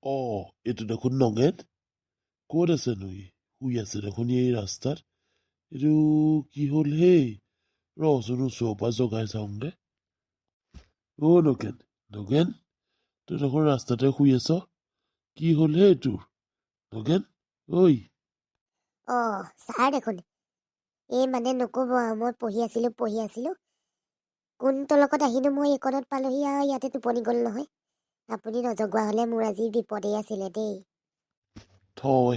অ এইটো দেখোন নগেন ক'ত আছেনো ই শুই আছে দেখোন এই ৰাস্তাত এইটো কি হ'ল হেই ৰচোন ওচৰৰ পৰা জগাই চাওঁগে নগেন নগেন তই দেখোন ৰাস্তাতে শুই আছ কি হ'ল হেই তোৰ নগেন ঐ ছাৰ দেখোন এই মানে নক'ব আৰু মই পঢ়ি আছিলোঁ কোনটো লগত আহিনো মই এইকণত পালোহি আৰু ইয়াতে টোপনি গ'ল নহয় আপুনি নজগোৱা হ'লে মোৰ আজি বিপদেই আছিলে দেই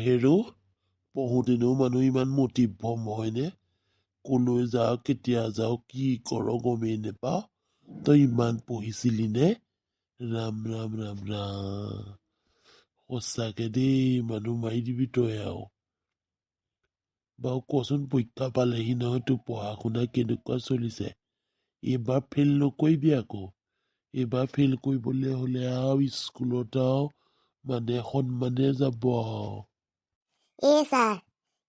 হেৰো পঢ়োতেনো মানুহ ইমান মতিভ্ৰম হয়নে কলৈ যাওঁ কেতিয়া যাওঁ কি কৰ গমেই নেপাওঁ তই ইমান পঢ়িছিলি নে ৰাম ৰাম ৰাম ৰাম সঁচাকে দেই মানুহ মাৰি দিবি তই আৰু বাৰু কচোন পৰীক্ষা পালেহি নহয় তোৰ পঢ়া শুনা কেনেকুৱা চলিছে এইবাৰ ফেইল নকৰিবি আকৌ এইবাৰ ফেইল কৰিবলৈ হ'লে আৰু স্কুলত আৰু মানে সন্মানে যাব আৰু ছাৰ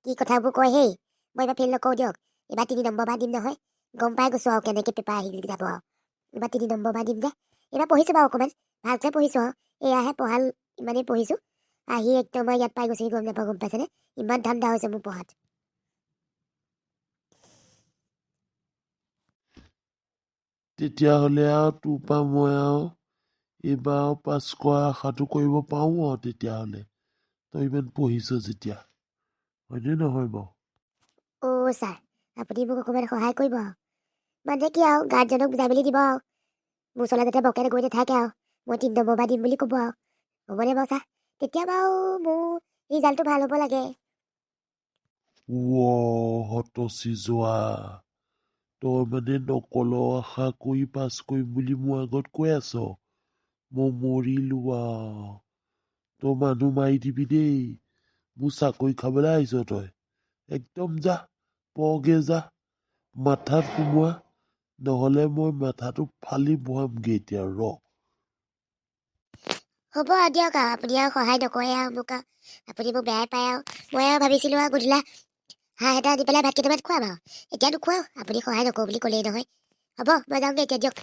কি কথাবোৰ কয় হেই মই এইবাৰ ফেইল নকৰোঁ দিয়ক এইবাৰ 3 নম্বৰ বা দিম নহয় গম পাই গৈছোঁ আৰু কেনেকৈ পেপাৰ আহি যাব আৰু এইবাৰ 3 নম্বৰ বা দিম যে এইবাৰ পঢ়িছোঁ বাৰু অকণমান ভালকৈ পঢ়িছোঁ আৰু এয়াহে পঢ়াল ইমানেই পঢ়িছোঁ আহি একদম ইয়াত পাই গৈছোঁ গম পাইছেনে ইমান ঠাণ্ডা হৈছে মোৰ পঢ়াত তেতিয়াহ'লে আৰু তোৰ পৰা মই আৰু এইবাৰ পাছ কৰা আশাটো কৰিব পাৰোঁ আৰু তেতিয়াহ'লে তই ইমান পঢ়িছ যেতিয়া হয়নে নহয় বাৰু ছাৰ আপুনি মোক অকণমান সহায় কৰিব আৰু মানে কি আৰু গাৰ্জেনক বুজাই মেলি দিব আৰু মোৰ ওচৰলৈ যাতে বকেৰে গৈ নাথাকে আৰু মই 3 নম্বৰ বা দিম বুলি ক'ব আৰু হ'বনে বাৰু ছাৰ তেতিয়া বাৰু মোৰ ৰিজাল্টটো ভাল হ'ব লাগে হতচি যোৱা তই মানে নকলৰ আশা কৰি পাছ কৰিম বুলি মোৰ আগত কৈ আছ মই মৰিলো আৰু তই মানুহ মাৰি দিবি দেই মোৰ চাকৰি খাবলৈ আহিছ তই একদম যা পগে যা মাথাত সোমোৱা নহ'লে মই মাথাটো ফালি বহামগে এতিয়া হ'ব আৰু দিয়ক আৰু আপুনি আৰু সহায় নকৰে আৰু মোক আপুনি মোক বেয়াই পায় আৰু মই আৰু ভাবিছিলোঁ আৰু গধূলা হাঁহ এটা দি পেলাই ভাত কেইটামান খুৱাম আৰু এতিয়া নোখোৱাও আপুনি সহায় নকৰোঁ বুলি ক'লেই নহয় হ'ব মই যাওঁগৈ এতিয়া দিয়ক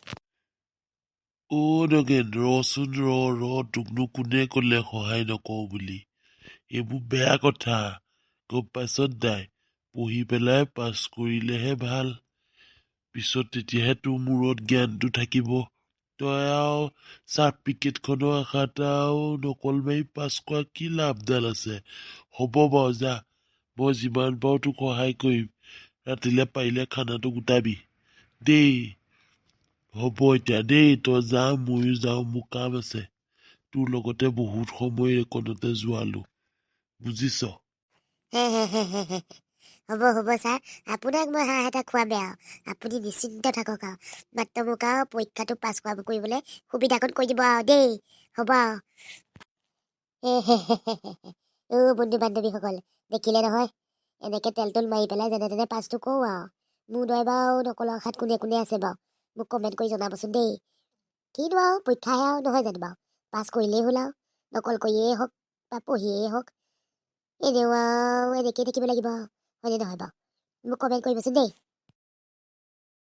নগেন ৰচোন তোকনো কোনে ক'লে সহায় নকৰোঁ বুলি এইবোৰ বেয়া কথা গম পাইছ নাই পঢ়ি পেলাই পাছ কৰিলেহে ভাল পিছত তেতিয়াহে তোৰ মূৰত জ্ঞানটো থাকিব তই আৰু চাৰ্টিফিকেটখনৰ আশাত আৰু নকল মাৰি পাছ কৰা কি লাভডাল আছে হ'ব বাৰু যা মই যিমান পাৰোঁ তোক সহায় কৰিম ৰাতিলৈ পাৰিলে খানাটো গোটাবি দেই হ'ব এতিয়া দেই তই যা ময়ো যাওঁ মোৰ কাম আছে তোৰ লগতে বহুত সময় এইকণতে যোৱালো বুজিছ হ'ব ছাৰ আপোনাক মই হাঁহ এটা খুৱামেই আৰু আপুনি নিশ্চিন্ত থাকক আৰু মাত্ৰ মোক আৰু পৰীক্ষাটো পাছ কৰিবলৈ সুবিধাকণ কৰি দিব আৰু দেই হ'ব আৰু বন্ধু বান্ধৱীসকল দেখিলে নহয় এনেকৈ তেল মাৰি পেলাই যেনে তেনে পাছটো কৰোঁ আৰু মোৰ দৰে বাৰু নকলৰ আশাত কোনে কোনে আছে বাৰু মোক কমেণ্ট কৰি জনাবচোন দেই কিনো আৰু পৰীক্ষাহে আৰু নহয় জানো বাৰু পাছ কৰিলেই হ'ল আৰু নকল কৰিয়েই হওক বা পঢ়িয়েই হওক এনেও আৰু এনেকেই থাকিব লাগিব হয়নে নহয় বাৰু মোক কমেণ্ট কৰিবচোন দেই